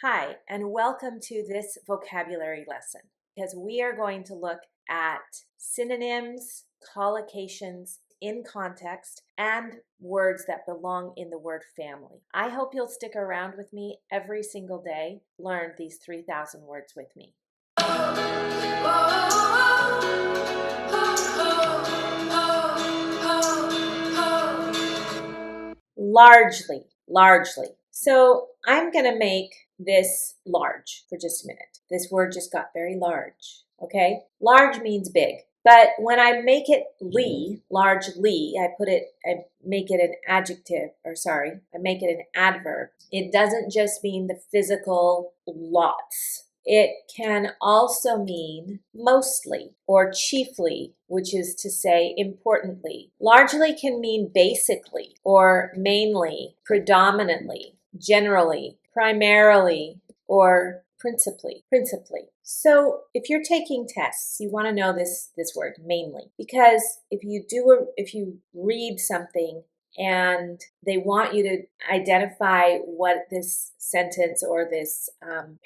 Hi, and welcome to this vocabulary lesson because we are going to look at synonyms, collocations in context, and words that belong in the word family. I hope you'll stick around with me every single day, learn these 3,000 words with me. Largely. So I'm going to make this large for just a minute. This word just got very large, okay? Large means big. But when I make it largely, I make it an adjective, I make it an adverb. It doesn't just mean the physical lots. It can also mean mostly or chiefly, which is to say importantly. Largely can mean basically or mainly, predominantly, generally, primarily, or principally. So if you're taking tests, you want to know this word mainly, because if you read something and they want you to identify what this sentence or this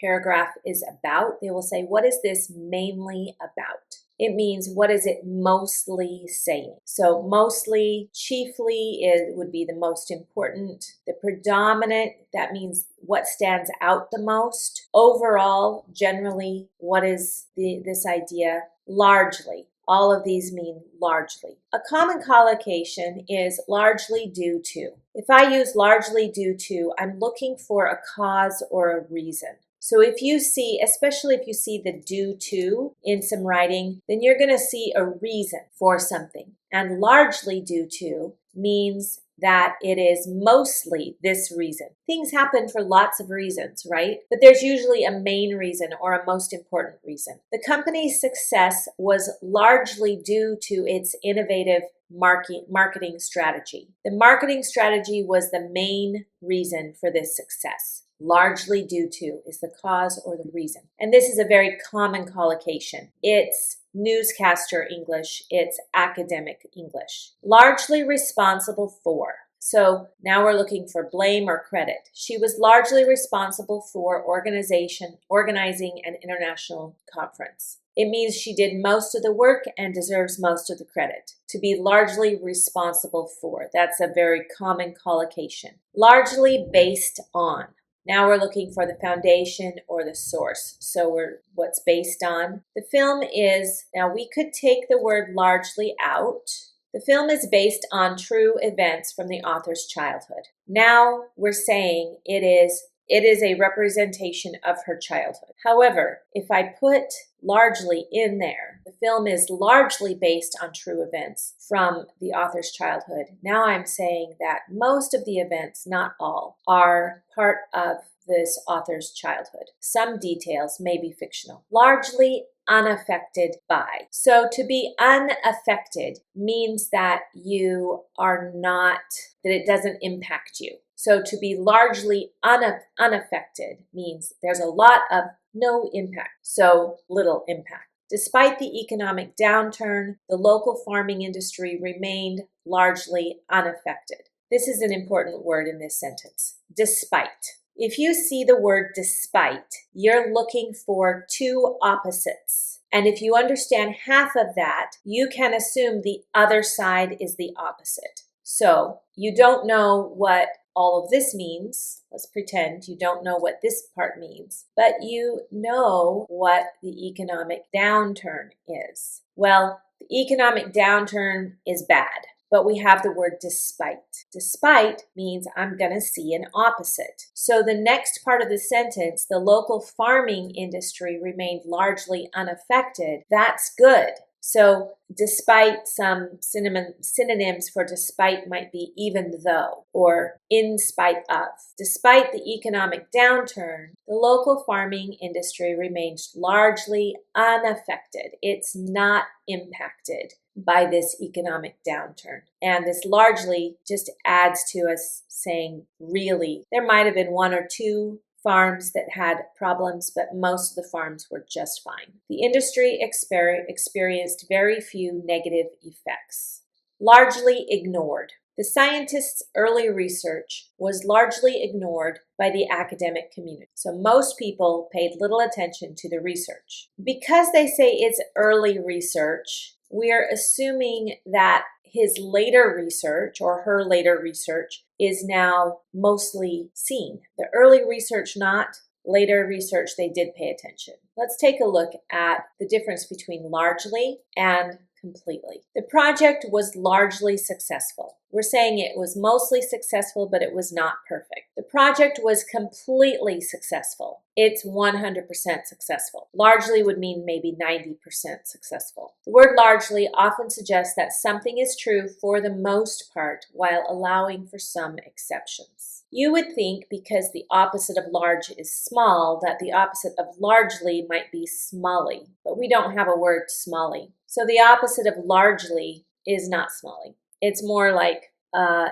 paragraph is about, they will say, what is this mainly about? It means, what is it mostly saying? So mostly, chiefly would be the most important. The predominant, that means what stands out the most. Overall, generally, what is this idea? Largely. All of these mean largely. A common collocation is largely due to. If I use largely due to, I'm looking for a cause or a reason. So if you see, especially if you see the due to in some writing, then you're going to see a reason for something. And largely due to means that it is mostly this reason. Things happen for lots of reasons, right? But there's usually a main reason or a most important reason. The company's success was largely due to its innovative marketing strategy. The marketing strategy was the main reason for this success. Largely due to is the cause or the reason. And this is a very common collocation. It's newscaster English, it's academic English. Largely responsible for. So now we're looking for blame or credit. She was largely responsible for organizing an international conference. It means she did most of the work and deserves most of the credit. To be largely responsible for. That's a very common collocation. Largely based on. Now we're looking for the foundation or the source. So what's based on. The film is, now we could take the word largely out. The film is based on true events from the author's childhood. Now we're saying it is a representation of her childhood. However, if I put largely in there, the film is largely based on true events from the author's childhood. Now I'm saying that most of the events, not all, are part of this author's childhood. Some details may be fictional. Largely unaffected by. So to be unaffected means that you are not, that it doesn't impact you. So to be largely unaffected means there's a lot of no impact, so little impact. Despite the economic downturn, the local farming industry remained largely unaffected. This is an important word in this sentence. Despite. If you see the word despite, you're looking for two opposites. And if you understand half of that, you can assume the other side is the opposite. So you don't know what all of this means. Let's pretend you don't know what this part means, but you know what the economic downturn is. Well, the economic downturn is bad, but we have the word despite. Despite means I'm going to see an opposite. So the next part of the sentence, the local farming industry remained largely unaffected. That's good. So despite, some synonyms for despite might be even though or in spite of. Despite the economic downturn, the local farming industry remains largely unaffected. It's not impacted by this economic downturn. And this largely just adds to us saying really. There might have been one or two farms that had problems, but most of the farms were just fine. The industry experienced very few negative effects. Largely ignored. The scientists' early research was largely ignored by the academic community, so most people paid little attention to the research. Because they say it's early research, we are assuming that his later research or her later research is now mostly seen. The early research not, later research they did pay attention. Let's take a look at the difference between largely and completely. The project was largely successful. We're saying it was mostly successful, but it was not perfect. The project was completely successful. It's 100% successful. Largely would mean maybe 90% successful. The word largely often suggests that something is true for the most part while allowing for some exceptions. You would think because the opposite of large is small that the opposite of largely might be smally, but we don't have a word smally. So the opposite of largely is not smally. It's more like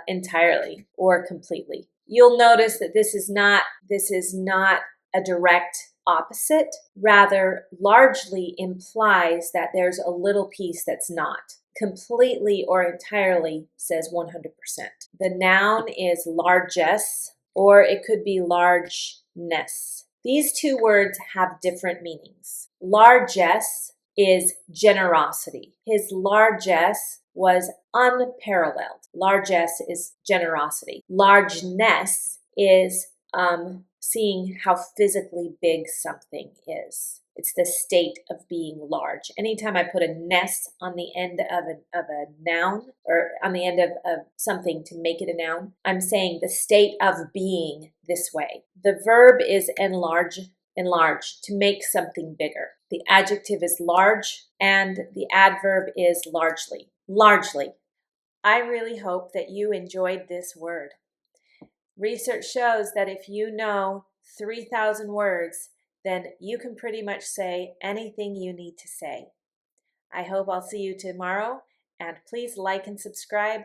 entirely or completely. You'll notice that this is not a direct opposite. Rather, largely implies that there's a little piece that's not. Completely or entirely says 100%. The noun is largesse, or it could be largeness. These two words have different meanings. Largesse is generosity. His largesse was unparalleled. Largesse is generosity. Largeness is seeing how physically big something is. It's the state of being large. Anytime I put a ness on the end of a noun or on the end of something to make it a noun, I'm saying the state of being this way. The verb is enlarge, to make something bigger. The adjective is large and the adverb is largely. Largely. I really hope that you enjoyed this word. Research shows that if you know 3,000 words, then you can pretty much say anything you need to say. I hope I'll see you tomorrow, and please like and subscribe.